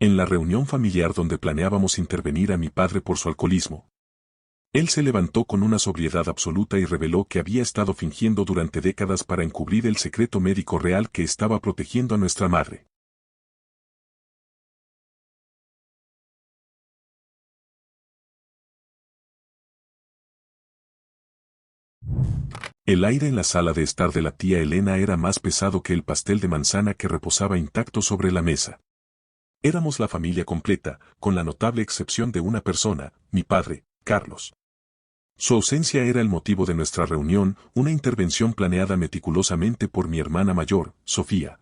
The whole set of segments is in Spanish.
En la reunión familiar donde planeábamos intervenir a mi padre por su alcoholismo. Él se levantó con una sobriedad absoluta y reveló que había estado fingiendo durante décadas para encubrir el secreto médico real que estaba protegiendo a nuestra madre. El aire en la sala de estar de la tía Elena era más pesado que el pastel de manzana que reposaba intacto sobre la mesa. Éramos la familia completa, con la notable excepción de una persona, mi padre, Carlos. Su ausencia era el motivo de nuestra reunión, una intervención planeada meticulosamente por mi hermana mayor, Sofía.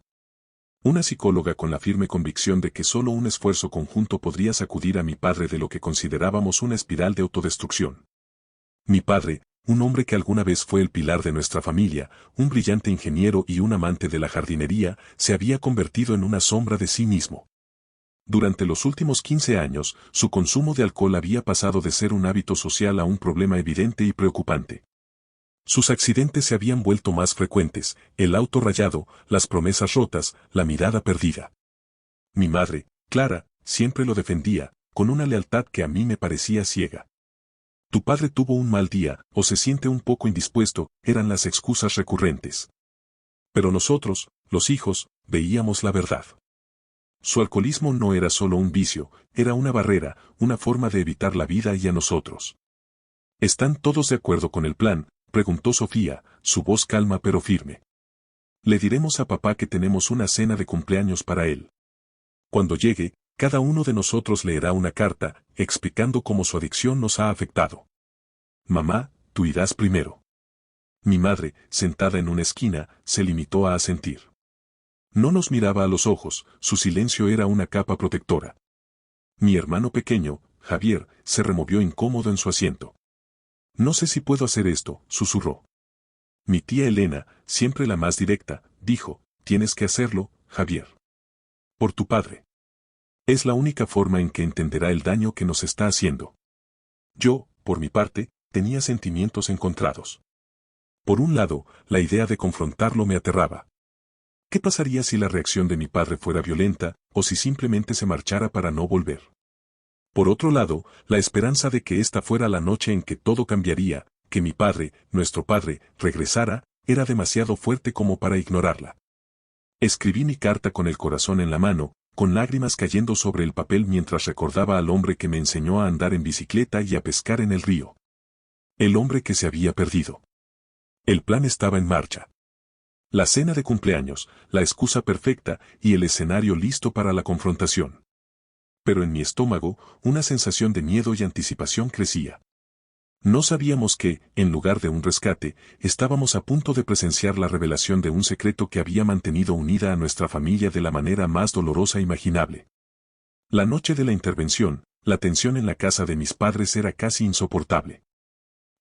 Una psicóloga con la firme convicción de que solo un esfuerzo conjunto podría sacudir a mi padre de lo que considerábamos una espiral de autodestrucción. Mi padre, un hombre que alguna vez fue el pilar de nuestra familia, un brillante ingeniero y un amante de la jardinería, se había convertido en una sombra de sí mismo. Durante los últimos 15 años, su consumo de alcohol había pasado de ser un hábito social a un problema evidente y preocupante. Sus accidentes se habían vuelto más frecuentes, el auto rayado, las promesas rotas, la mirada perdida. Mi madre, Clara, siempre lo defendía, con una lealtad que a mí me parecía ciega. Tu padre tuvo un mal día, o se siente un poco indispuesto, eran las excusas recurrentes. Pero nosotros, los hijos, veíamos la verdad. Su alcoholismo no era solo un vicio, era una barrera, una forma de evitar la vida y a nosotros. ¿Están todos de acuerdo con el plan?, preguntó Sofía, su voz calma pero firme. Le diremos a papá que tenemos una cena de cumpleaños para él. Cuando llegue, cada uno de nosotros leerá una carta, explicando cómo su adicción nos ha afectado. Mamá, tú irás primero. Mi madre, sentada en una esquina, se limitó a asentir. No nos miraba a los ojos, su silencio era una capa protectora. Mi hermano pequeño, Javier, se removió incómodo en su asiento. No sé si puedo hacer esto, susurró. Mi tía Elena, siempre la más directa, dijo, tienes que hacerlo, Javier. Por tu padre. Es la única forma en que entenderá el daño que nos está haciendo. Yo, por mi parte, tenía sentimientos encontrados. Por un lado, la idea de confrontarlo me aterraba. ¿Qué pasaría si la reacción de mi padre fuera violenta, o si simplemente se marchara para no volver? Por otro lado, la esperanza de que esta fuera la noche en que todo cambiaría, que mi padre, nuestro padre, regresara, era demasiado fuerte como para ignorarla. Escribí mi carta con el corazón en la mano, con lágrimas cayendo sobre el papel mientras recordaba al hombre que me enseñó a andar en bicicleta y a pescar en el río. El hombre que se había perdido. El plan estaba en marcha. La cena de cumpleaños, la excusa perfecta y el escenario listo para la confrontación. Pero en mi estómago, una sensación de miedo y anticipación crecía. No sabíamos que, en lugar de un rescate, estábamos a punto de presenciar la revelación de un secreto que había mantenido unida a nuestra familia de la manera más dolorosa imaginable. La noche de la intervención, la tensión en la casa de mis padres era casi insoportable.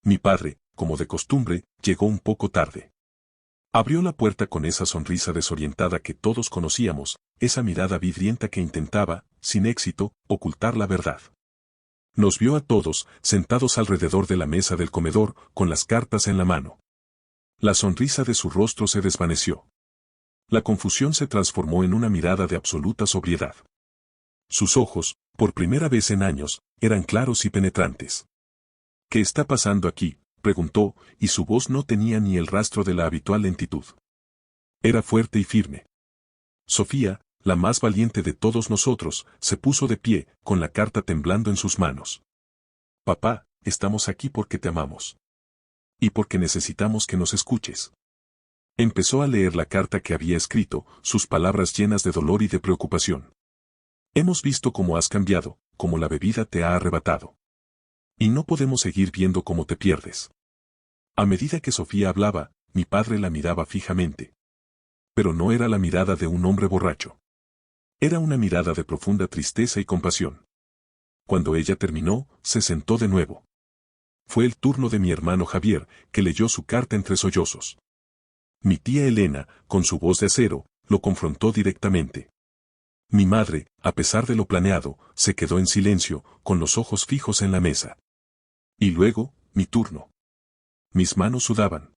Mi padre, como de costumbre, llegó un poco tarde. Abrió la puerta con esa sonrisa desorientada que todos conocíamos, esa mirada vidrienta que intentaba, sin éxito, ocultar la verdad. Nos vio a todos, sentados alrededor de la mesa del comedor, con las cartas en la mano. La sonrisa de su rostro se desvaneció. La confusión se transformó en una mirada de absoluta sobriedad. Sus ojos, por primera vez en años, eran claros y penetrantes. ¿Qué está pasando aquí?, preguntó, y su voz no tenía ni el rastro de la habitual lentitud. Era fuerte y firme. Sofía, la más valiente de todos nosotros, se puso de pie, con la carta temblando en sus manos. Papá, estamos aquí porque te amamos. Y porque necesitamos que nos escuches. Empezó a leer la carta que había escrito, sus palabras llenas de dolor y de preocupación. Hemos visto cómo has cambiado, cómo la bebida te ha arrebatado. Y no podemos seguir viendo cómo te pierdes. A medida que Sofía hablaba, mi padre la miraba fijamente. Pero no era la mirada de un hombre borracho. Era una mirada de profunda tristeza y compasión. Cuando ella terminó, se sentó de nuevo. Fue el turno de mi hermano Javier, que leyó su carta entre sollozos. Mi tía Elena, con su voz de acero, lo confrontó directamente. Mi madre, a pesar de lo planeado, se quedó en silencio, con los ojos fijos en la mesa. Y luego, mi turno. Mis manos sudaban.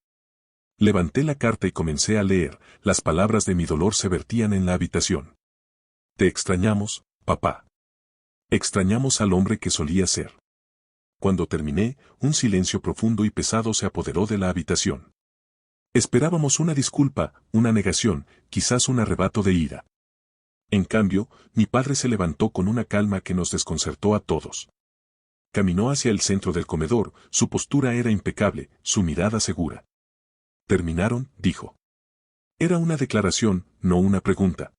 Levanté la carta y comencé a leer, las palabras de mi dolor se vertían en la habitación. Te extrañamos, papá. Extrañamos al hombre que solía ser. Cuando terminé, un silencio profundo y pesado se apoderó de la habitación. Esperábamos una disculpa, una negación, quizás un arrebato de ira. En cambio, mi padre se levantó con una calma que nos desconcertó a todos. Caminó hacia el centro del comedor, su postura era impecable, su mirada segura. ¿Terminaron?, dijo. Era una declaración, no una pregunta.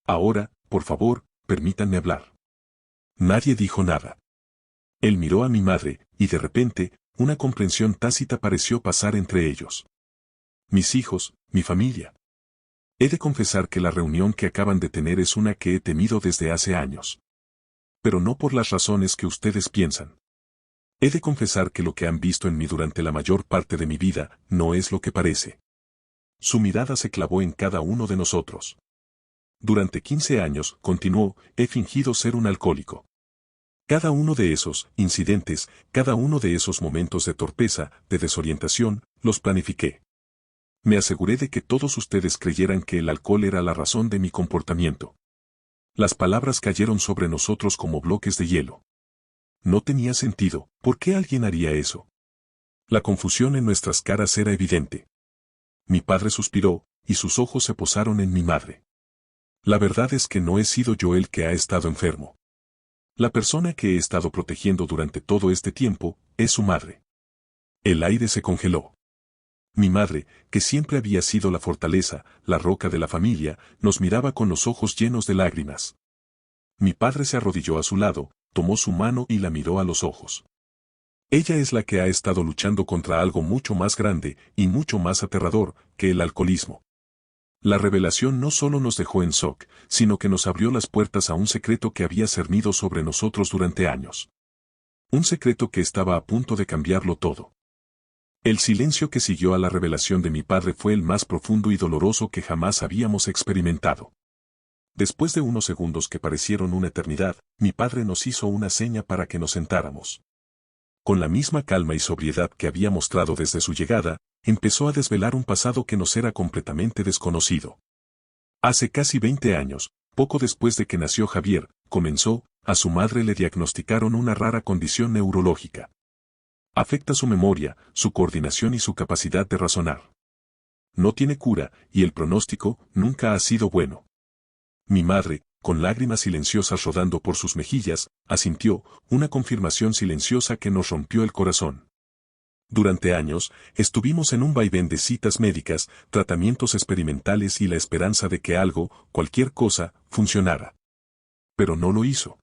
Ahora, por favor, permítanme hablar. Nadie dijo nada. Él miró a mi madre, y de repente, una comprensión tácita pareció pasar entre ellos. Mis hijos, mi familia. He de confesar que la reunión que acaban de tener es una que he temido desde hace años. Pero no por las razones que ustedes piensan. He de confesar que lo que han visto en mí durante la mayor parte de mi vida no es lo que parece. Su mirada se clavó en cada uno de nosotros. Durante 15 años, continuó, he fingido ser un alcohólico. Cada uno de esos incidentes, cada uno de esos momentos de torpeza, de desorientación, los planifiqué. Me aseguré de que todos ustedes creyeran que el alcohol era la razón de mi comportamiento. Las palabras cayeron sobre nosotros como bloques de hielo. No tenía sentido, ¿por qué alguien haría eso? La confusión en nuestras caras era evidente. Mi padre suspiró, y sus ojos se posaron en mi madre. La verdad es que no he sido yo el que ha estado enfermo. La persona que he estado protegiendo durante todo este tiempo es su madre. El aire se congeló. Mi madre, que siempre había sido la fortaleza, la roca de la familia, nos miraba con los ojos llenos de lágrimas. Mi padre se arrodilló a su lado, tomó su mano y la miró a los ojos. Ella es la que ha estado luchando contra algo mucho más grande y mucho más aterrador que el alcoholismo. La revelación no solo nos dejó en shock, sino que nos abrió las puertas a un secreto que había cernido sobre nosotros durante años. Un secreto que estaba a punto de cambiarlo todo. El silencio que siguió a la revelación de mi padre fue el más profundo y doloroso que jamás habíamos experimentado. Después de unos segundos que parecieron una eternidad, mi padre nos hizo una seña para que nos sentáramos. Con la misma calma y sobriedad que había mostrado desde su llegada, empezó a desvelar un pasado que nos era completamente desconocido. Hace casi 20 años, poco después de que nació Javier, a su madre le diagnosticaron una rara condición neurológica. Afecta su memoria, su coordinación y su capacidad de razonar. No tiene cura, y el pronóstico nunca ha sido bueno. Mi madre, con lágrimas silenciosas rodando por sus mejillas, asintió, una confirmación silenciosa que nos rompió el corazón. Durante años, estuvimos en un vaivén de citas médicas, tratamientos experimentales y la esperanza de que algo, cualquier cosa, funcionara. Pero no lo hizo.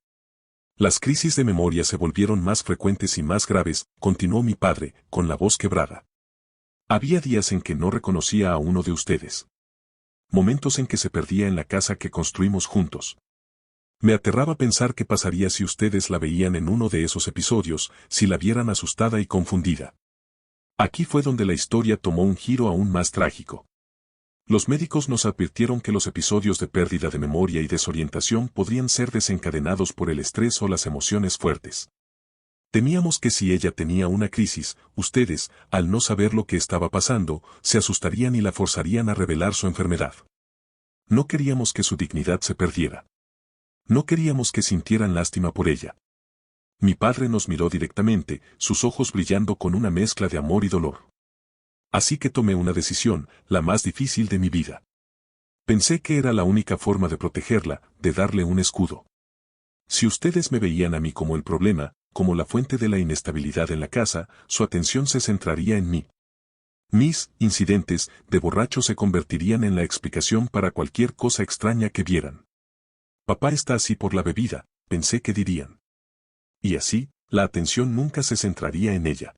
Las crisis de memoria se volvieron más frecuentes y más graves, continuó mi padre, con la voz quebrada. Había días en que no reconocía a uno de ustedes. Momentos en que se perdía en la casa que construimos juntos. Me aterraba pensar qué pasaría si ustedes la veían en uno de esos episodios, si la vieran asustada y confundida. Aquí fue donde la historia tomó un giro aún más trágico. Los médicos nos advirtieron que los episodios de pérdida de memoria y desorientación podrían ser desencadenados por el estrés o las emociones fuertes. Temíamos que si ella tenía una crisis, ustedes, al no saber lo que estaba pasando, se asustarían y la forzarían a revelar su enfermedad. No queríamos que su dignidad se perdiera. No queríamos que sintieran lástima por ella. Mi padre nos miró directamente, sus ojos brillando con una mezcla de amor y dolor. Así que tomé una decisión, la más difícil de mi vida. Pensé que era la única forma de protegerla, de darle un escudo. Si ustedes me veían a mí como el problema, como la fuente de la inestabilidad en la casa, su atención se centraría en mí. Mis incidentes de borracho se convertirían en la explicación para cualquier cosa extraña que vieran. Papá está así por la bebida, pensé que dirían. Y así, la atención nunca se centraría en ella.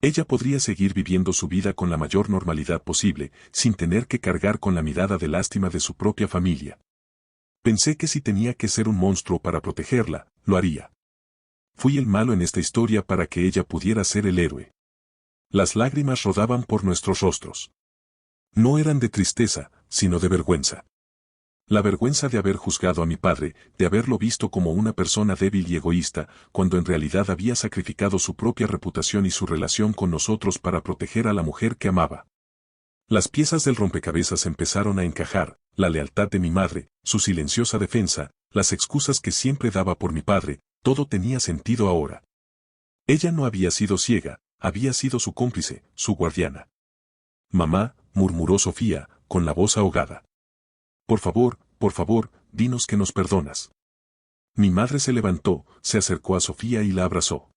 Ella podría seguir viviendo su vida con la mayor normalidad posible, sin tener que cargar con la mirada de lástima de su propia familia. Pensé que si tenía que ser un monstruo para protegerla, lo haría. Fui el malo en esta historia para que ella pudiera ser el héroe. Las lágrimas rodaban por nuestros rostros. No eran de tristeza, sino de vergüenza. La vergüenza de haber juzgado a mi padre, de haberlo visto como una persona débil y egoísta, cuando en realidad había sacrificado su propia reputación y su relación con nosotros para proteger a la mujer que amaba. Las piezas del rompecabezas empezaron a encajar, la lealtad de mi madre, su silenciosa defensa, las excusas que siempre daba por mi padre, todo tenía sentido ahora. Ella no había sido ciega, había sido su cómplice, su guardiana. Mamá, murmuró Sofía, con la voz ahogada. Por favor, dinos que nos perdonas. Mi madre se levantó, se acercó a Sofía y la abrazó.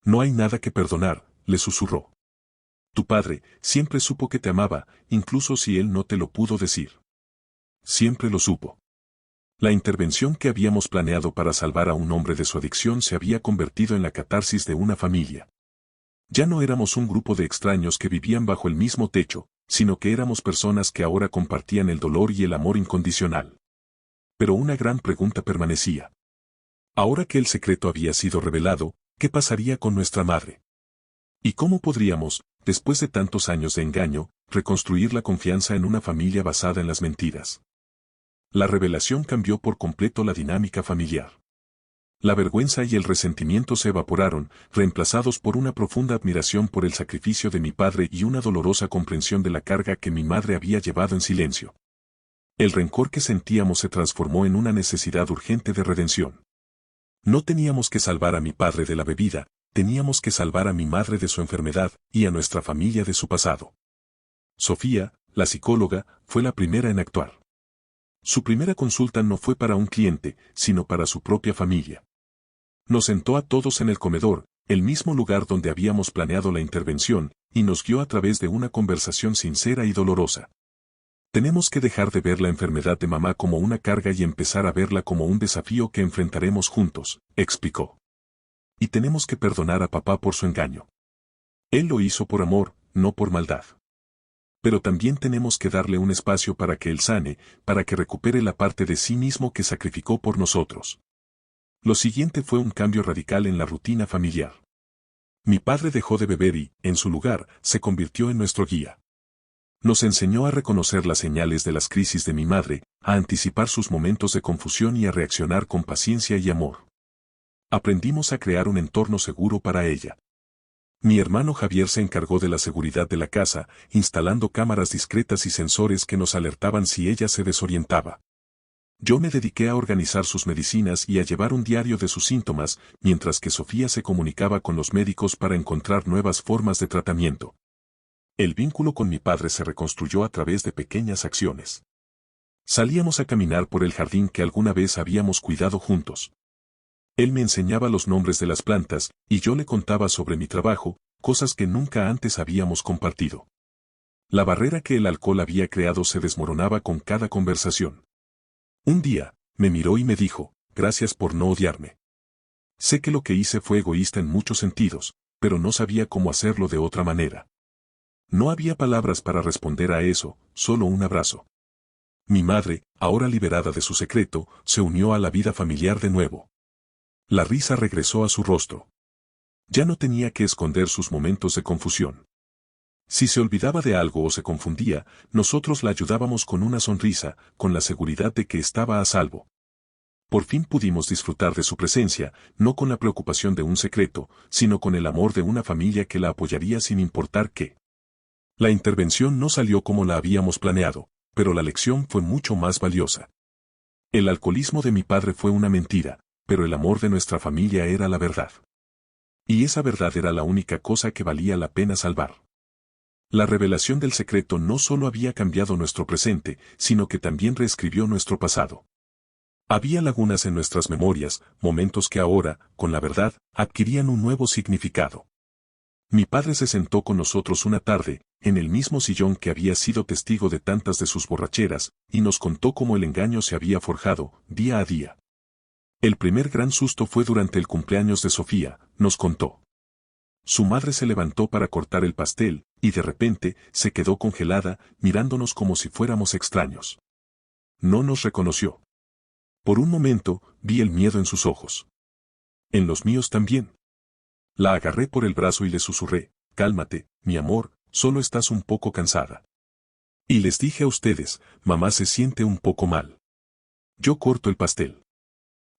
No hay nada que perdonar, le susurró. Tu padre siempre supo que te amaba, incluso si él no te lo pudo decir. Siempre lo supo. La intervención que habíamos planeado para salvar a un hombre de su adicción se había convertido en la catarsis de una familia. Ya no éramos un grupo de extraños que vivían bajo el mismo techo, sino que éramos personas que ahora compartían el dolor y el amor incondicional. Pero una gran pregunta permanecía. Ahora que el secreto había sido revelado, ¿qué pasaría con nuestra madre? ¿Y cómo podríamos, después de tantos años de engaño, reconstruir la confianza en una familia basada en las mentiras? La revelación cambió por completo la dinámica familiar. La vergüenza y el resentimiento se evaporaron, reemplazados por una profunda admiración por el sacrificio de mi padre y una dolorosa comprensión de la carga que mi madre había llevado en silencio. El rencor que sentíamos se transformó en una necesidad urgente de redención. No teníamos que salvar a mi padre de la bebida, teníamos que salvar a mi madre de su enfermedad y a nuestra familia de su pasado. Sofía, la psicóloga, fue la primera en actuar. Su primera consulta no fue para un cliente, sino para su propia familia. Nos sentó a todos en el comedor, el mismo lugar donde habíamos planeado la intervención, y nos guió a través de una conversación sincera y dolorosa. Tenemos que dejar de ver la enfermedad de mamá como una carga y empezar a verla como un desafío que enfrentaremos juntos, explicó. Y tenemos que perdonar a papá por su engaño. Él lo hizo por amor, no por maldad. Pero también tenemos que darle un espacio para que él sane, para que recupere la parte de sí mismo que sacrificó por nosotros. Lo siguiente fue un cambio radical en la rutina familiar. Mi padre dejó de beber y, en su lugar, se convirtió en nuestro guía. Nos enseñó a reconocer las señales de las crisis de mi madre, a anticipar sus momentos de confusión y a reaccionar con paciencia y amor. Aprendimos a crear un entorno seguro para ella. Mi hermano Javier se encargó de la seguridad de la casa, instalando cámaras discretas y sensores que nos alertaban si ella se desorientaba. Yo me dediqué a organizar sus medicinas y a llevar un diario de sus síntomas, mientras que Sofía se comunicaba con los médicos para encontrar nuevas formas de tratamiento. El vínculo con mi padre se reconstruyó a través de pequeñas acciones. Salíamos a caminar por el jardín que alguna vez habíamos cuidado juntos. Él me enseñaba los nombres de las plantas, y yo le contaba sobre mi trabajo, cosas que nunca antes habíamos compartido. La barrera que el alcohol había creado se desmoronaba con cada conversación. Un día, me miró y me dijo, gracias por no odiarme. Sé que lo que hice fue egoísta en muchos sentidos, pero no sabía cómo hacerlo de otra manera. No había palabras para responder a eso, solo un abrazo. Mi madre, ahora liberada de su secreto, se unió a la vida familiar de nuevo. La risa regresó a su rostro. Ya no tenía que esconder sus momentos de confusión. Si se olvidaba de algo o se confundía, nosotros la ayudábamos con una sonrisa, con la seguridad de que estaba a salvo. Por fin pudimos disfrutar de su presencia, no con la preocupación de un secreto, sino con el amor de una familia que la apoyaría sin importar qué. La intervención no salió como la habíamos planeado, pero la lección fue mucho más valiosa. El alcoholismo de mi padre fue una mentira, pero el amor de nuestra familia era la verdad. Y esa verdad era la única cosa que valía la pena salvar. La revelación del secreto no solo había cambiado nuestro presente, sino que también reescribió nuestro pasado. Había lagunas en nuestras memorias, momentos que ahora, con la verdad, adquirían un nuevo significado. Mi padre se sentó con nosotros una tarde, en el mismo sillón que había sido testigo de tantas de sus borracheras, y nos contó cómo el engaño se había forjado, día a día. El primer gran susto fue durante el cumpleaños de Sofía, nos contó. Su madre se levantó para cortar el pastel, y de repente, se quedó congelada, mirándonos como si fuéramos extraños. No nos reconoció. Por un momento, vi el miedo en sus ojos. En los míos también. La agarré por el brazo y le susurré, cálmate, mi amor, solo estás un poco cansada. Y les dije a ustedes, mamá se siente un poco mal. Yo corto el pastel.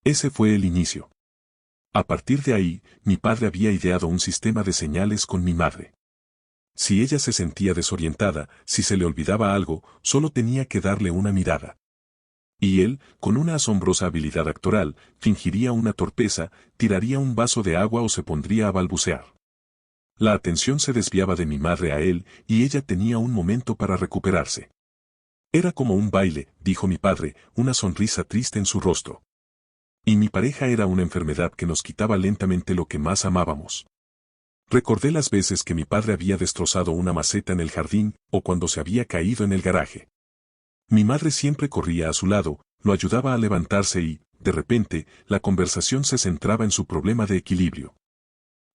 Ese fue el inicio. A partir de ahí, mi padre había ideado un sistema de señales con mi madre. Si ella se sentía desorientada, si se le olvidaba algo, solo tenía que darle una mirada. Y él, con una asombrosa habilidad actoral, fingiría una torpeza, tiraría un vaso de agua o se pondría a balbucear. La atención se desviaba de mi madre a él, y ella tenía un momento para recuperarse. Era como un baile, dijo mi padre, una sonrisa triste en su rostro. Y mi pareja era una enfermedad que nos quitaba lentamente lo que más amábamos. Recordé las veces que mi padre había destrozado una maceta en el jardín, o cuando se había caído en el garaje. Mi madre siempre corría a su lado, lo ayudaba a levantarse y, de repente, la conversación se centraba en su problema de equilibrio.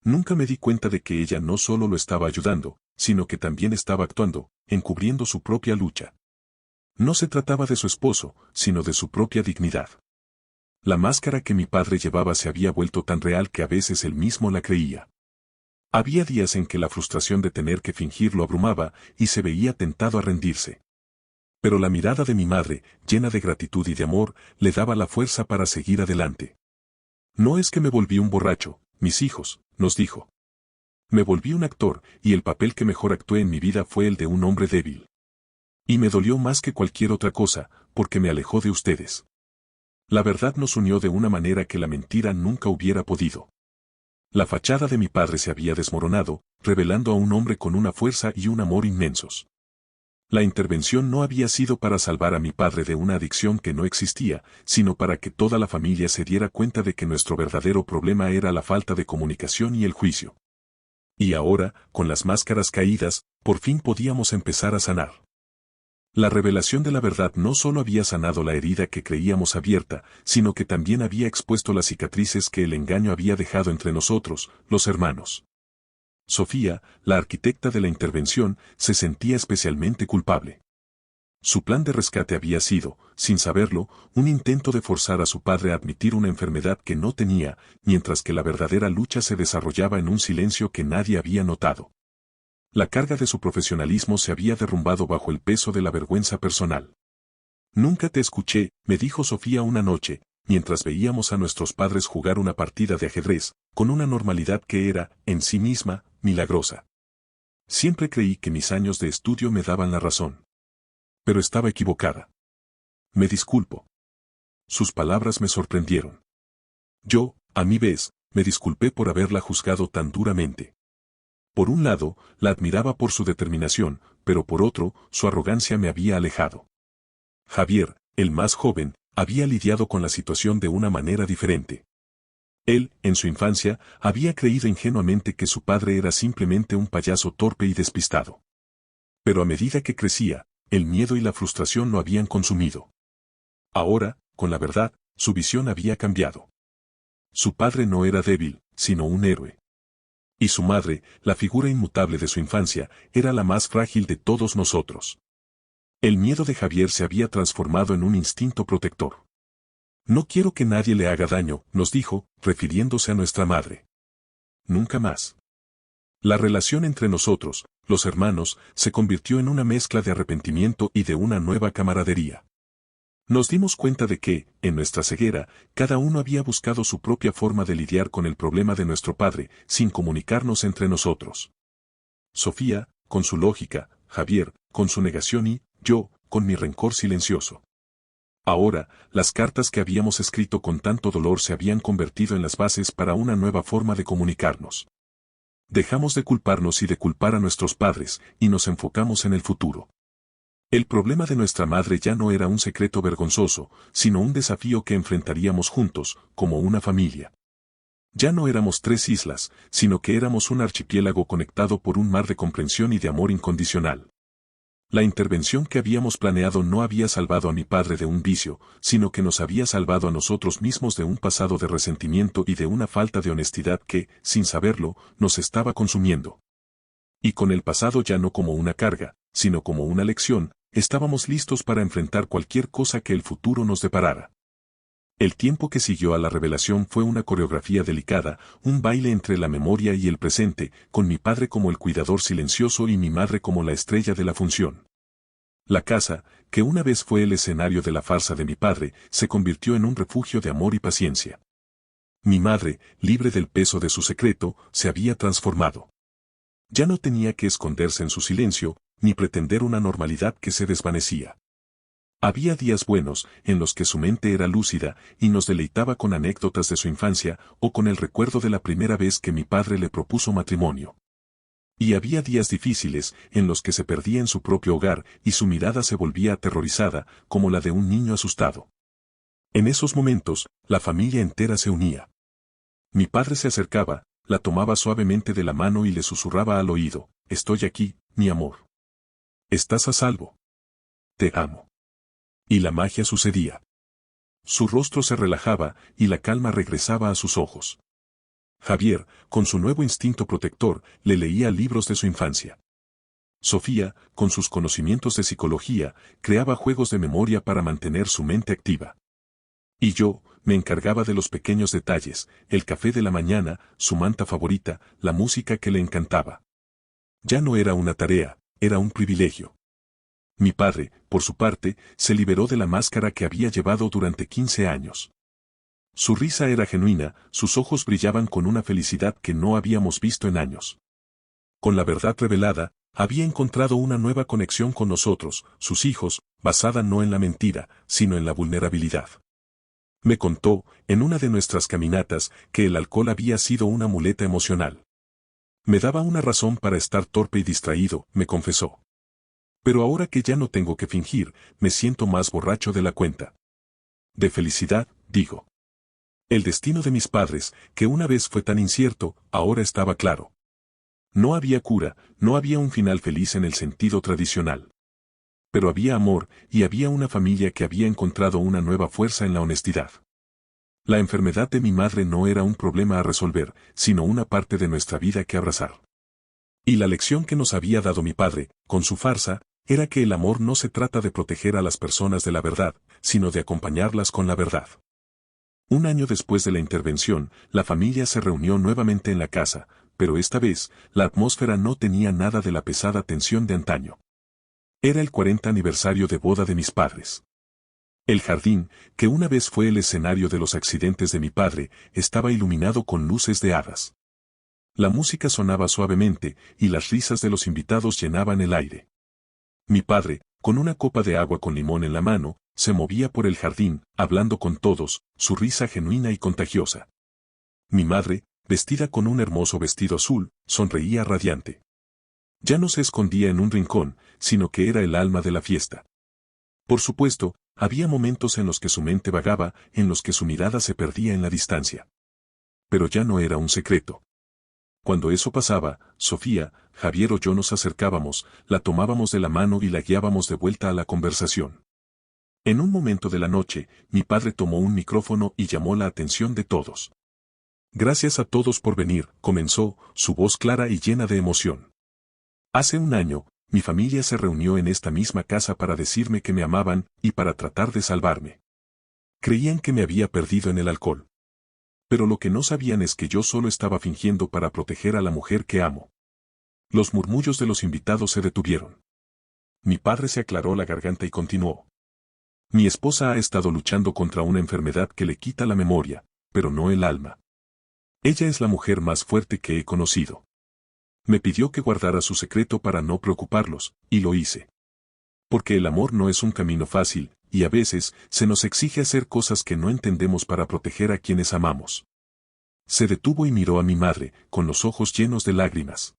Nunca me di cuenta de que ella no solo lo estaba ayudando, sino que también estaba actuando, encubriendo su propia lucha. No se trataba de su esposo, sino de su propia dignidad. La máscara que mi padre llevaba se había vuelto tan real que a veces él mismo la creía. Había días en que la frustración de tener que fingir lo abrumaba y se veía tentado a rendirse. Pero la mirada de mi madre, llena de gratitud y de amor, le daba la fuerza para seguir adelante. No es que me volví un borracho, mis hijos, nos dijo. Me volví un actor, y el papel que mejor actué en mi vida fue el de un hombre débil. Y me dolió más que cualquier otra cosa, porque me alejó de ustedes. La verdad nos unió de una manera que la mentira nunca hubiera podido. La fachada de mi padre se había desmoronado, revelando a un hombre con una fuerza y un amor inmensos. La intervención no había sido para salvar a mi padre de una adicción que no existía, sino para que toda la familia se diera cuenta de que nuestro verdadero problema era la falta de comunicación y el juicio. Y ahora, con las máscaras caídas, por fin podíamos empezar a sanar. La revelación de la verdad no solo había sanado la herida que creíamos abierta, sino que también había expuesto las cicatrices que el engaño había dejado entre nosotros, los hermanos. Sofía, la arquitecta de la intervención, se sentía especialmente culpable. Su plan de rescate había sido, sin saberlo, un intento de forzar a su padre a admitir una enfermedad que no tenía, mientras que la verdadera lucha se desarrollaba en un silencio que nadie había notado. La carga de su profesionalismo se había derrumbado bajo el peso de la vergüenza personal. Nunca te escuché, me dijo Sofía una noche, mientras veíamos a nuestros padres jugar una partida de ajedrez, con una normalidad que era, en sí misma, milagrosa. Siempre creí que mis años de estudio me daban la razón. Pero estaba equivocada. Me disculpo. Sus palabras me sorprendieron. Yo, a mi vez, me disculpé por haberla juzgado tan duramente. Por un lado, la admiraba por su determinación, pero por otro, su arrogancia me había alejado. Javier, el más joven, había lidiado con la situación de una manera diferente. Él, en su infancia, había creído ingenuamente que su padre era simplemente un payaso torpe y despistado. Pero a medida que crecía, el miedo y la frustración lo habían consumido. Ahora, con la verdad, su visión había cambiado. Su padre no era débil, sino un héroe. Y su madre, la figura inmutable de su infancia, era la más frágil de todos nosotros. El miedo de Javier se había transformado en un instinto protector. No quiero que nadie le haga daño, nos dijo, refiriéndose a nuestra madre. Nunca más. La relación entre nosotros, los hermanos, se convirtió en una mezcla de arrepentimiento y de una nueva camaradería. Nos dimos cuenta de que, en nuestra ceguera, cada uno había buscado su propia forma de lidiar con el problema de nuestro padre, sin comunicarnos entre nosotros. Sofía, con su lógica, Javier, con su negación y, yo, con mi rencor silencioso. Ahora, las cartas que habíamos escrito con tanto dolor se habían convertido en las bases para una nueva forma de comunicarnos. Dejamos de culparnos y de culpar a nuestros padres, y nos enfocamos en el futuro. El problema de nuestra madre ya no era un secreto vergonzoso, sino un desafío que enfrentaríamos juntos, como una familia. Ya no éramos 3 islas, sino que éramos un archipiélago conectado por un mar de comprensión y de amor incondicional. La intervención que habíamos planeado no había salvado a mi padre de un vicio, sino que nos había salvado a nosotros mismos de un pasado de resentimiento y de una falta de honestidad que, sin saberlo, nos estaba consumiendo. Y con el pasado ya no como una carga, sino como una lección, estábamos listos para enfrentar cualquier cosa que el futuro nos deparara. El tiempo que siguió a la revelación fue una coreografía delicada, un baile entre la memoria y el presente, con mi padre como el cuidador silencioso y mi madre como la estrella de la función. La casa, que una vez fue el escenario de la farsa de mi padre, se convirtió en un refugio de amor y paciencia. Mi madre, libre del peso de su secreto, se había transformado. Ya no tenía que esconderse en su silencio, ni pretender una normalidad que se desvanecía. Había días buenos, en los que su mente era lúcida, y nos deleitaba con anécdotas de su infancia, o con el recuerdo de la primera vez que mi padre le propuso matrimonio. Y había días difíciles, en los que se perdía en su propio hogar, y su mirada se volvía aterrorizada, como la de un niño asustado. En esos momentos, la familia entera se unía. Mi padre se acercaba, la tomaba suavemente de la mano y le susurraba al oído: «Estoy aquí, mi amor. Estás a salvo. Te amo». Y la magia sucedía. Su rostro se relajaba, y la calma regresaba a sus ojos. Javier, con su nuevo instinto protector, le leía libros de su infancia. Sofía, con sus conocimientos de psicología, creaba juegos de memoria para mantener su mente activa. Y yo, me encargaba de los pequeños detalles: el café de la mañana, su manta favorita, la música que le encantaba. Ya no era una tarea, era un privilegio. Mi padre, por su parte, se liberó de la máscara que había llevado durante 15 años. Su risa era genuina, sus ojos brillaban con una felicidad que no habíamos visto en años. Con la verdad revelada, había encontrado una nueva conexión con nosotros, sus hijos, basada no en la mentira, sino en la vulnerabilidad. Me contó, en una de nuestras caminatas, que el alcohol había sido una muleta emocional. Me daba una razón para estar torpe y distraído, me confesó. Pero ahora que ya no tengo que fingir, me siento más borracho de la cuenta. De felicidad, digo. El destino de mis padres, que una vez fue tan incierto, ahora estaba claro. No había cura, no había un final feliz en el sentido tradicional. Pero había amor, y había una familia que había encontrado una nueva fuerza en la honestidad. La enfermedad de mi madre no era un problema a resolver, sino una parte de nuestra vida que abrazar. Y la lección que nos había dado mi padre, con su farsa, era que el amor no se trata de proteger a las personas de la verdad, sino de acompañarlas con la verdad. Un año después de la intervención, la familia se reunió nuevamente en la casa, pero esta vez, la atmósfera no tenía nada de la pesada tensión de antaño. Era el 40 aniversario de boda de mis padres. El jardín, que una vez fue el escenario de los accidentes de mi padre, estaba iluminado con luces de hadas. La música sonaba suavemente, y las risas de los invitados llenaban el aire. Mi padre, con una copa de agua con limón en la mano, se movía por el jardín, hablando con todos, su risa genuina y contagiosa. Mi madre, vestida con un hermoso vestido azul, sonreía radiante. Ya no se escondía en un rincón, sino que era el alma de la fiesta. Por supuesto, había momentos en los que su mente vagaba, en los que su mirada se perdía en la distancia. Pero ya no era un secreto. Cuando eso pasaba, Sofía, Javier o yo nos acercábamos, la tomábamos de la mano y la guiábamos de vuelta a la conversación. En un momento de la noche, mi padre tomó un micrófono y llamó la atención de todos. «Gracias a todos por venir», comenzó, su voz clara y llena de emoción. «Hace un año, mi familia se reunió en esta misma casa para decirme que me amaban y para tratar de salvarme. Creían que me había perdido en el alcohol. Pero lo que no sabían es que yo solo estaba fingiendo para proteger a la mujer que amo». Los murmullos de los invitados se detuvieron. Mi padre se aclaró la garganta y continuó. «Mi esposa ha estado luchando contra una enfermedad que le quita la memoria, pero no el alma. Ella es la mujer más fuerte que he conocido. Me pidió que guardara su secreto para no preocuparlos, y lo hice. Porque el amor no es un camino fácil, y a veces, se nos exige hacer cosas que no entendemos para proteger a quienes amamos». Se detuvo y miró a mi madre, con los ojos llenos de lágrimas.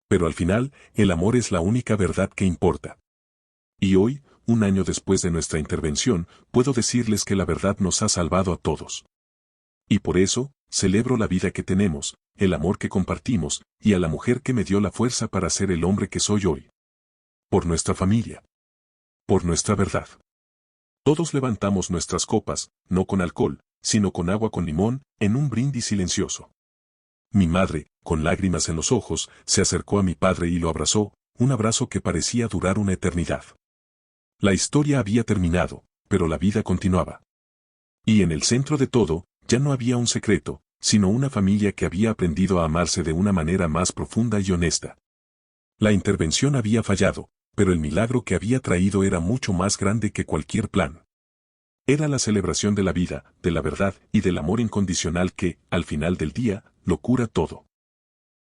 «Pero al final, el amor es la única verdad que importa. Y hoy, un año después de nuestra intervención, puedo decirles que la verdad nos ha salvado a todos. Y por eso, celebro la vida que tenemos, el amor que compartimos, y a la mujer que me dio la fuerza para ser el hombre que soy hoy. Por nuestra familia. Por nuestra verdad». Todos levantamos nuestras copas, no con alcohol, sino con agua con limón, en un brindis silencioso. Mi madre, con lágrimas en los ojos, se acercó a mi padre y lo abrazó, un abrazo que parecía durar una eternidad. La historia había terminado, pero la vida continuaba. Y en el centro de todo, ya no había un secreto, sino una familia que había aprendido a amarse de una manera más profunda y honesta. La intervención había fallado, pero el milagro que había traído era mucho más grande que cualquier plan. Era la celebración de la vida, de la verdad y del amor incondicional que, al final del día, lo cura todo.